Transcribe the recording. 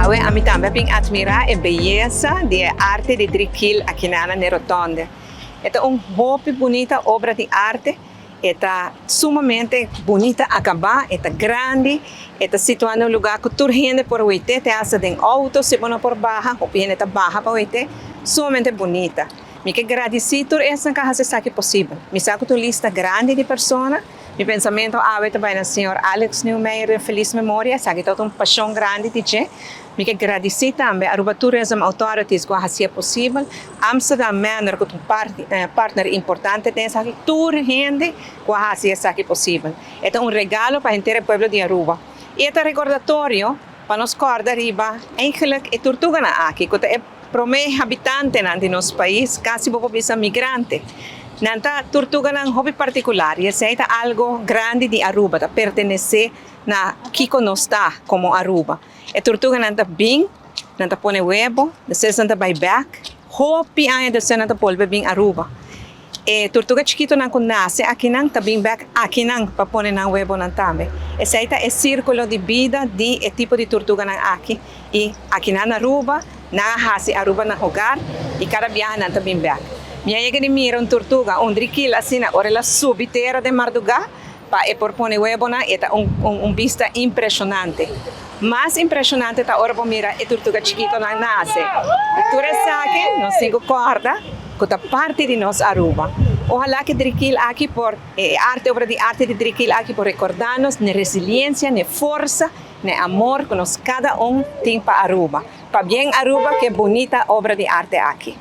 awe a mi também admirar a beleza da arte de Driquil aqui na Rotonde. É uma bonita obra de arte, é sumamente bonita acabar, é grande, é situada em um lugar que toda gente por oite, te hace de auto, se pone por baja, ou gente baja para oite, sumamente bonita. Me que agradecido por essa casa se aqui possível. Me saco uma lista grande de pessoas. Meu pensamento é também no senhor Alex Neumeyer, feliz memória, sabe toda uma paixão grande de gente. Me que agradecer também a Aruba Tourism Authorities que fazia possível. Amsterdam Manor que partner importante tem aqui toda gente que fazia isso aqui possível. É regalo para o inteiro povo de Aruba. E é recordatório para nós acordar riba, eigenlijk é tortuga na aqui, que é promedio habitante de nosso país, quase população migrante. Nanta tortuga ng hobby particular, e essa é algo grande de Aruba, pertenece na Kiko não está como Aruba. E tortuga nanta bing, nanta pone huevo, depois nanta buyback, hobby ay depois nanta polve bing Aruba. E tortuga chiquito nang nasce aqui nang tabing back aqui nang papone nang huevo nang tambe. Essa é círculo de vida de tipo de tortuga nang aqui e aqui na Aruba, na hasi Aruba na hogar e cada viagem nang tabing back. Minha ega de mira tortuga, Driquil assim na orelha subterra de Mardugá, para propor huevo na é vista impressionante. Mais impressionante tá ora mira é tortuga chiquito na nasce. Tu sabe, não se concorda, que é parte de nós Aruba. Ojalá que Driquil aqui por obra de arte de Driquil aqui por recordarnos na resiliência, na força, na amor que nós cada tem para Aruba. Para bem Aruba, que bonita obra de arte aqui.